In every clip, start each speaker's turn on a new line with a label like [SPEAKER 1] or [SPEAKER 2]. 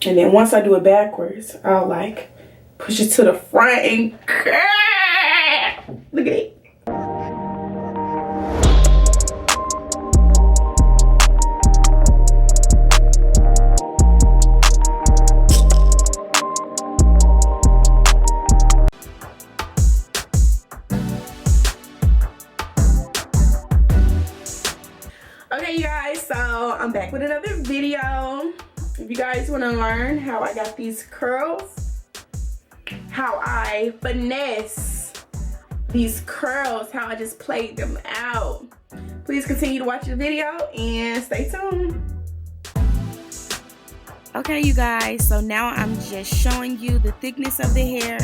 [SPEAKER 1] And then once I do it backwards, I'll like push it to the front and look at it. Okay, you guys, so I'm back with another video. If you guys want to learn how I got these curls, how I finesse these curls, how I just played them out, please continue to watch the video and stay tuned. Okay, you guys, so now I'm just showing you the thickness of the hair,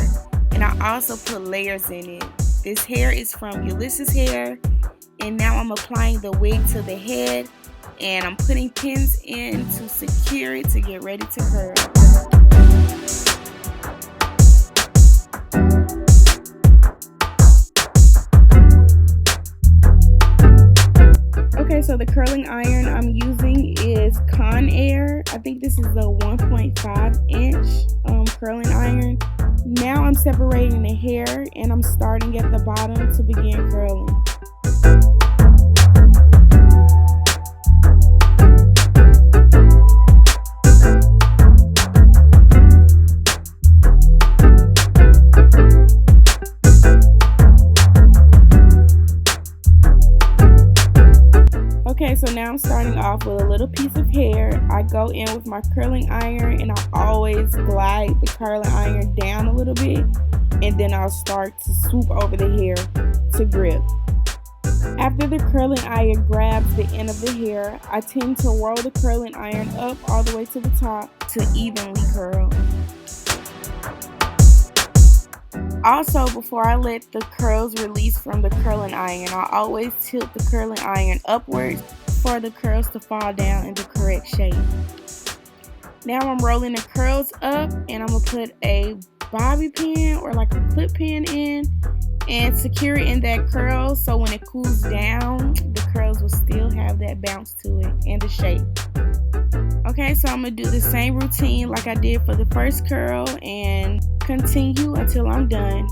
[SPEAKER 1] and I also put layers in it. This hair is from Yolissa's hair, and now I'm applying the wig to the head, and I'm putting pins in to secure it to get ready to curl. Okay, so the curling iron I'm using is Conair. I think this is a 1.5 inch curling iron. Now I'm separating the hair, and I'm starting at the bottom to begin curling. Okay, so now I'm starting off with a little piece of hair. I go in with my curling iron, and I always glide the curling iron down a little bit, and then I'll start to swoop over the hair to grip. After the curling iron grabs the end of the hair, I tend to roll the curling iron up all the way to the top to evenly curl. Also, before I let the curls release from the curling iron, I always tilt the curling iron upwards for the curls to fall down in the correct shape. Now I'm rolling the curls up, and I'm going to put a bobby pin or like a clip pin in and secure it in that curl, so when it cools down, the curls will still have that bounce to it and the shape. Okay, so I'm going to do the same routine like I did for the first curl and continue until I'm done.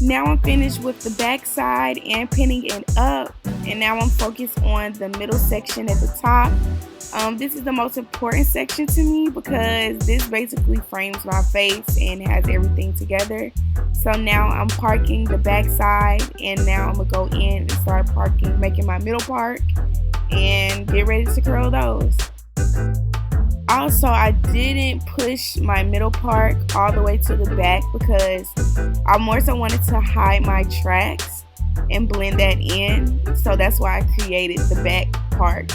[SPEAKER 1] Now I'm finished with the back side and pinning it up, and now I'm focused on the middle section at the top. This is the most important section to me because this basically frames my face and has everything together. So now I'm parking the back side, and now I'm gonna go in and start making my middle part and get ready to curl those. Also, I didn't push my middle part all the way to the back because I more so wanted to hide my tracks and blend that in. So that's why I created the back part.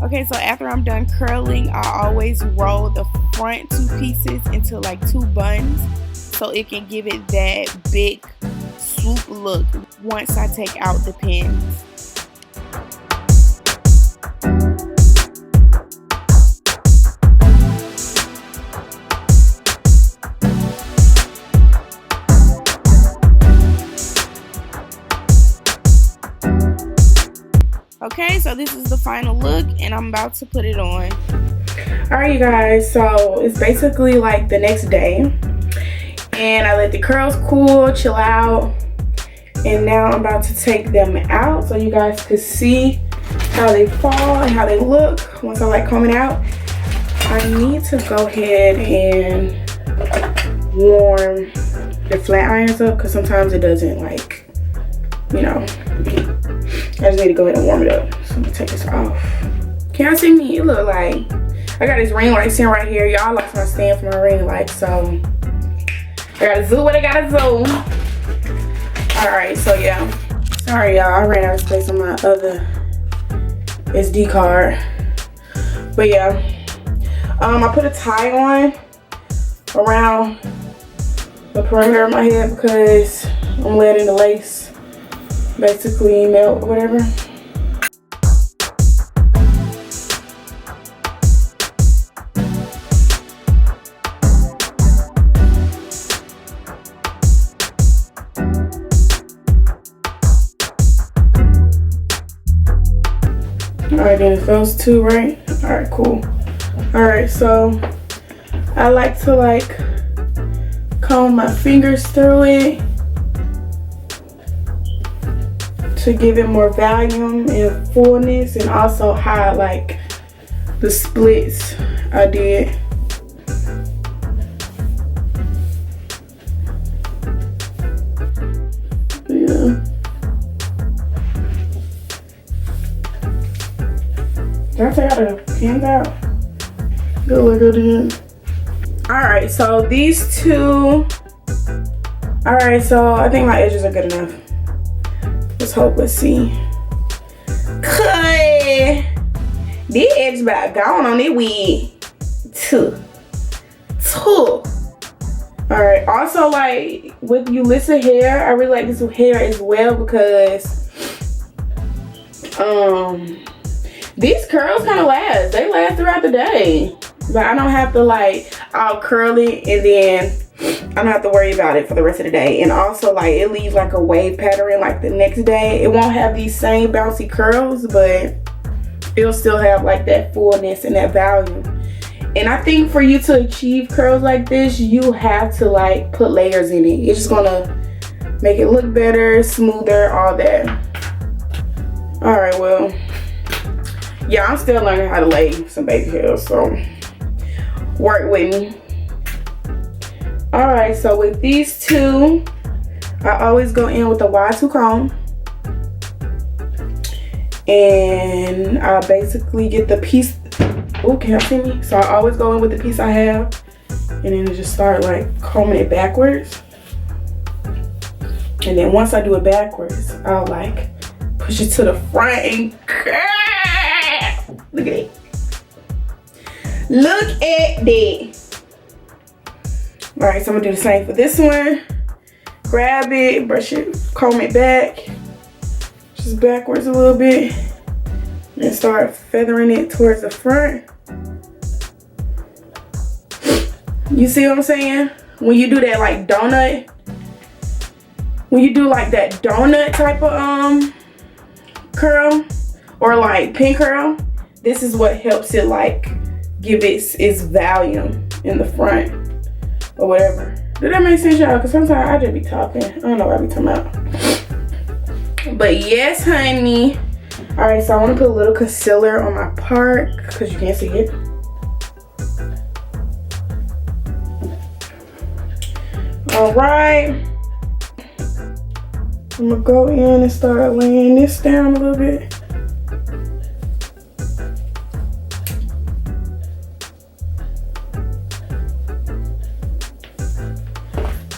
[SPEAKER 1] Okay, so after I'm done curling, I always roll the front two pieces into like two buns so it can give it that big swoop look once I take out the pins. Okay, so this is the final look and I'm about to put it on. Alright you guys, so it's basically like the next day and I let the curls cool, chill out, and now I'm about to take them out so you guys could see how they fall and how they look once I like combing out. I need to go ahead and warm the flat irons up because sometimes it doesn't, like, you know, I just need to go ahead and warm it up. So I'm gonna take this off. Can y'all see me? It look like I got this ring light sitting right here. Y'all like my stand for my ring light, so I gotta zoom what I gotta zoom. Alright, so yeah. Sorry y'all, I ran out of space on my other SD card. But yeah. I put a tie on around the perimeter of my head because I'm letting the lace basically melt or whatever. Alright, then it's those two, right? Alright, cool. Alright, so I like to like comb my fingers through it to give it more volume and fullness, and also hide like the splits I did. Yeah. Did I take out the pins out? Good look at it. Alright, so these two. Alright, so I think my edges are good enough. Let's hope, let's see. Cut! This edge about gone on it wig. Two. Alright, also like with Yolissa hair, I really like this hair as well because these curls kind of last. They last throughout the day. But I don't have to like I'll curl it and then I don't have to worry about it for the rest of the day. And also like it leaves like a wave pattern like the next day. It won't have these same bouncy curls, but it'll still have like that fullness and that volume. And I think for you to achieve curls like this, you have to like put layers in it. It's just gonna make it look better, smoother, all that. Alright, well, yeah, I'm still learning how to lay some baby hair, so work with me. Alright, so with these two, I always go in with a Y2 comb. And I basically get the piece. Oh, can you see me? So I always go in with the piece I have. And then just start like combing it backwards. And then once I do it backwards, I'll like push it to the front and look at it. Look at that. Alright, so I'm gonna do the same for this one. Grab it, brush it, comb it back. Just backwards a little bit. And start feathering it towards the front. You see what I'm saying? When you do that like donut. When you do like that donut type of curl. Or like pin curl. This is what helps it like give its volume in the front. Or whatever. Did that make sense, y'all? Because sometimes I just be talking. I don't know what I be talking about. But yes, honey. Alright, so I want to put a little concealer on my part because you can't see it. Alright. I'm gonna go in and start laying this down a little bit.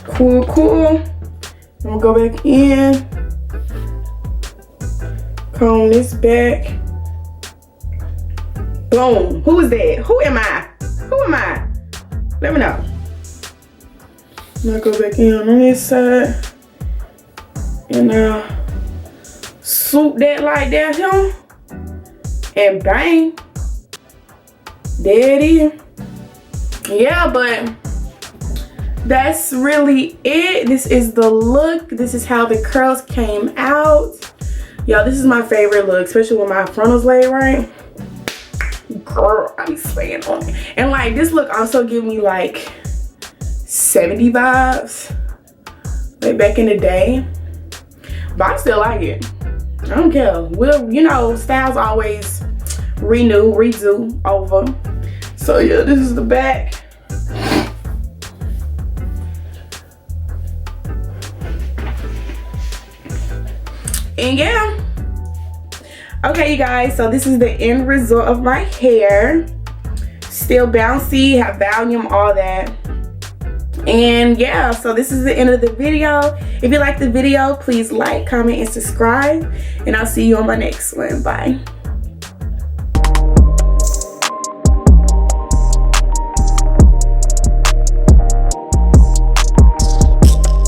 [SPEAKER 1] Cool, cool. I'm gonna go back in. Comb this back. Boom. Who is that? Who am I? Who am I? Let me know. I'm gonna go back in on this side. And swoop that like that here. And bang. There it is. Yeah, but that's really it. This is the look. This is how the curls came out. Y'all, this is my favorite look, especially when my frontal's laid right. Girl, I be swaying on it. And like this look also give me like 70s vibes. Like back in the day. But I still like it. I don't care. Well, you know, styles always renew, redo over. So yeah, this is the back. And yeah. Okay, you guys, so this is the end result of my hair. Still bouncy, have volume, all that. And yeah, so this is the end of the video. If you like the video, please like, comment, and subscribe. And I'll see you on my next one. Bye.